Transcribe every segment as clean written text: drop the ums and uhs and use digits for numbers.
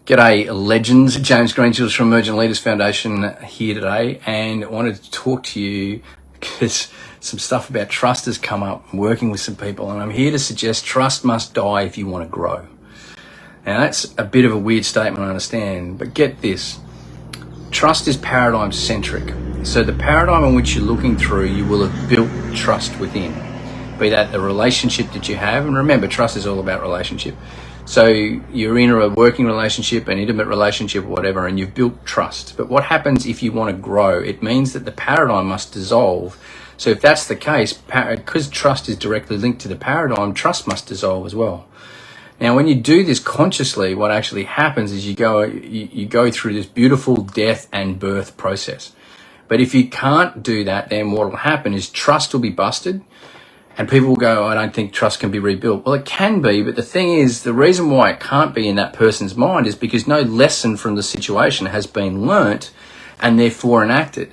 G'day, legends. James Greenfield from Emergent Leaders Foundation here today, and I wanted to talk to you because some stuff about trust has come up. I'm working with some people, and I'm here to suggest trust must die if you want to grow. Now, that's a bit of a weird statement, I understand, but get this. Trust is paradigm centric. So the paradigm in which you're looking through, you will have built trust within. Be that the relationship that you have, and remember, trust is all about relationship. So you're in a working relationship, an intimate relationship, or whatever, and you've built trust. But what happens if you want to grow? It means that the paradigm must dissolve. So if that's the case, because trust is directly linked to the paradigm, trust must dissolve as well. Now, when you do this consciously, what actually happens is you go through this beautiful death and birth process. But if you can't do that, then what will happen is trust will be busted. And people will go, I don't think trust can be rebuilt. Well, it can be, but the thing is, the reason why it can't be in that person's mind is because no lesson from the situation has been learnt and therefore enacted.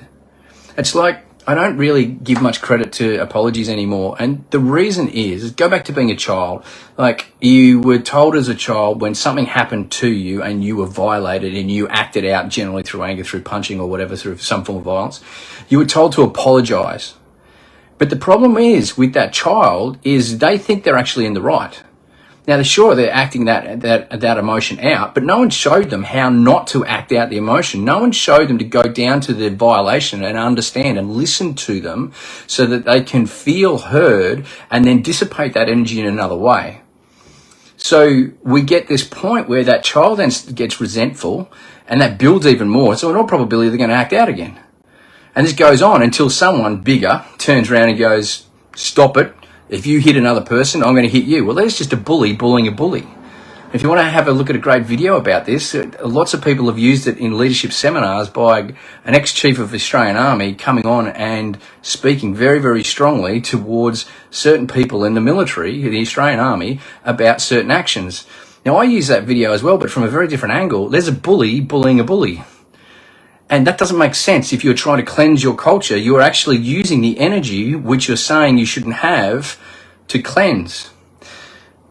It's like, I don't really give much credit to apologies anymore. And the reason is, go back to being a child. Like, you were told as a child when something happened to you and you were violated and you acted out generally through anger, through punching or whatever, through some form of violence, you were told to apologize. But the problem is with that child is they think they're actually in the right. Now, they're acting that emotion out, but no one showed them how not to act out the emotion. No one showed them to go down to the violation and understand and listen to them so that they can feel heard and then dissipate that energy in another way. So we get this point where that child then gets resentful and that builds even more. So in all probability, they're going to act out again. And this goes on until someone bigger turns around and goes, stop it. If you hit another person, I'm going to hit you. Well, there's just a bully bullying a bully. If you want to have a look at a great video about this, lots of people have used it in leadership seminars by an ex-chief of the Australian Army coming on and speaking very, very strongly towards certain people in the military, the Australian Army, about certain actions. Now, I use that video as well, but from a very different angle. There's a bully bullying a bully. And that doesn't make sense. If you're trying to cleanse your culture, you're actually using the energy which you're saying you shouldn't have to cleanse.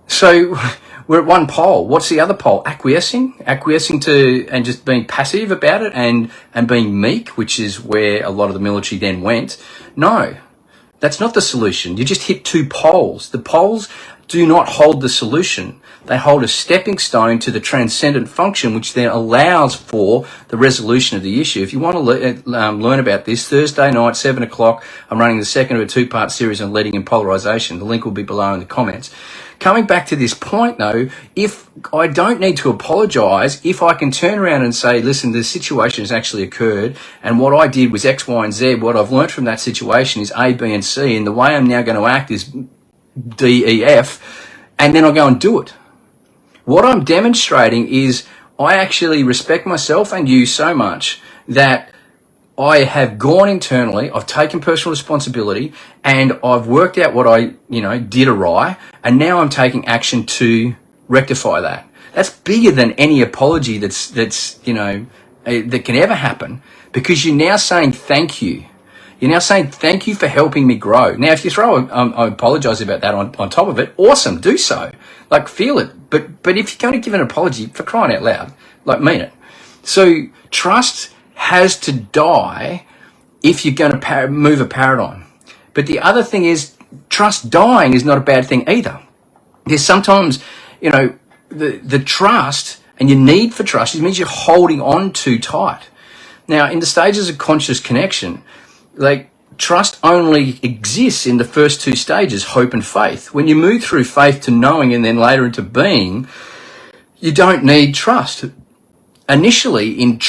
So we're at one pole. What's the other pole? Acquiescing to, and just being passive about it and being meek, which is where a lot of the military then went. No, that's not the solution. You just hit two poles. The poles do not hold the solution. They hold a stepping stone to the transcendent function, which then allows for the resolution of the issue. If you want to learn about this, Thursday night, 7 o'clock, I'm running the second of a two-part series on leading and polarization. The link will be below in the comments. Coming back to this point, though, if I don't need to apologize, if I can turn around and say, listen, the situation has actually occurred, and what I did was X, Y, and Z, what I've learned from that situation is A, B, and C, and the way I'm now going to act is D, E, F, and then I go and do it. What I'm demonstrating is I actually respect myself and you so much that I have gone internally, I've taken personal responsibility, and I've worked out what I, did awry, and now I'm taking action to rectify that. That's bigger than any apology that's that can ever happen, because you're now saying thank you. You're now saying, thank you for helping me grow. Now, if you throw I apologize about that on top of it, awesome, do so. Like, feel it. But if you're going to give an apology, for crying out loud, like, mean it. So trust has to die if you're going to move a paradigm. But the other thing is, trust dying is not a bad thing either. There's sometimes, the trust and your need for trust, it means you're holding on too tight. Now, in the stages of conscious connection, like, trust only exists in the first two stages, hope and faith. When you move through faith to knowing and then later into being, you don't need trust. Initially in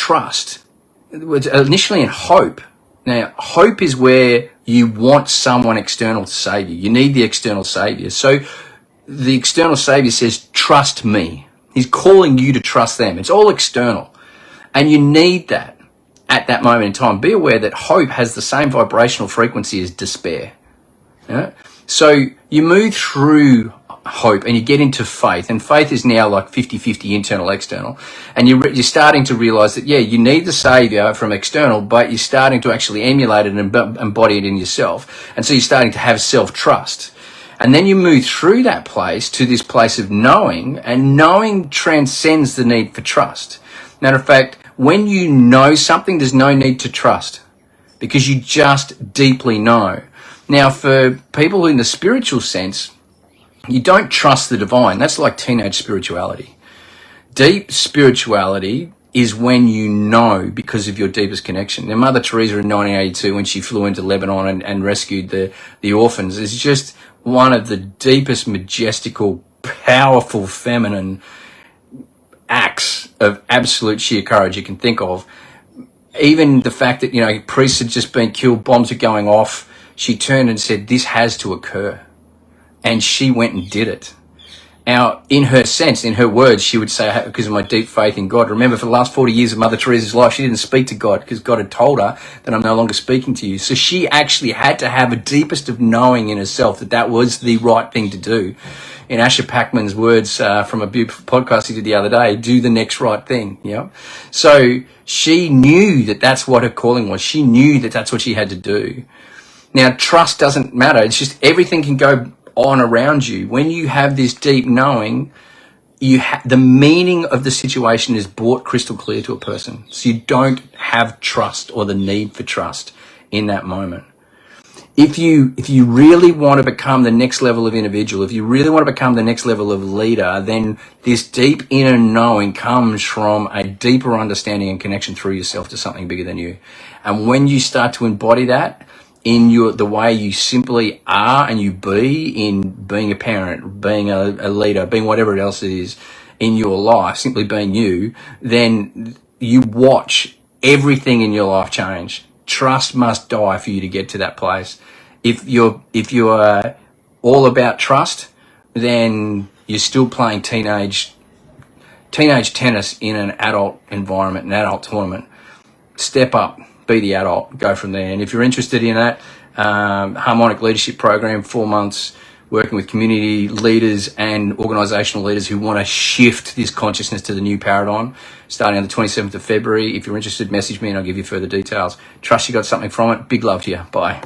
hope. Now, hope is where you want someone external to save you. You need the external savior. So the external savior says, trust me. He's calling you to trust them. It's all external. And you need that. At that moment in time, be aware that hope has the same vibrational frequency as despair. So you move through hope and you get into faith, and faith is now like 50-50 internal, external. And you're starting to realize that, you need the savior from external, but you're starting to actually emulate it and embody it in yourself. And so you're starting to have self-trust. And then you move through that place to this place of knowing, and knowing transcends the need for trust. Matter of fact, when you know something, there's no need to trust because you just deeply know. Now, for people in the spiritual sense, you don't trust the divine. That's like teenage spirituality. Deep spirituality is when you know because of your deepest connection. Now, Mother Teresa in 1982, when she flew into Lebanon and rescued the orphans, is just one of the deepest, majestical, powerful, feminine acts of absolute sheer courage you can think of. Even the fact that, priests had just been killed, bombs are going off, she turned and said, this has to occur. And she went and did it. Now, in her sense, in her words, she would say, because of my deep faith in God. Remember, for the last 40 years of Mother Teresa's life, she didn't speak to God because God had told her that I'm no longer speaking to you. So she actually had to have a deepest of knowing in herself that that was the right thing to do. In Asher Packman's words from a beautiful podcast he did the other day, do the next right thing. So she knew that that's what her calling was. She knew that that's what she had to do. Now, trust doesn't matter. It's just everything can go on around you. When you have this deep knowing, the meaning of the situation is brought crystal clear to a person. So you don't have trust or the need for trust in that moment. If you really want to become the next level of individual, if you really want to become the next level of leader, then this deep inner knowing comes from a deeper understanding and connection through yourself to something bigger than you. And when you start to embody that in the way you simply are and you be in being a parent, being a leader, being whatever else it is in your life, simply being you, then you watch everything in your life change. Trust must die for you to get to that place. If you're all about trust, then you're still playing teenage tennis in an adult environment, an adult tournament. Step up, be the adult, go from there. And if you're interested in that, Harmonic Leadership Program, 4 months, working with community leaders and organisational leaders who want to shift this consciousness to the new paradigm, starting on the 27th of February. If you're interested, message me and I'll give you further details. Trust you got something from it. Big love to you. Bye.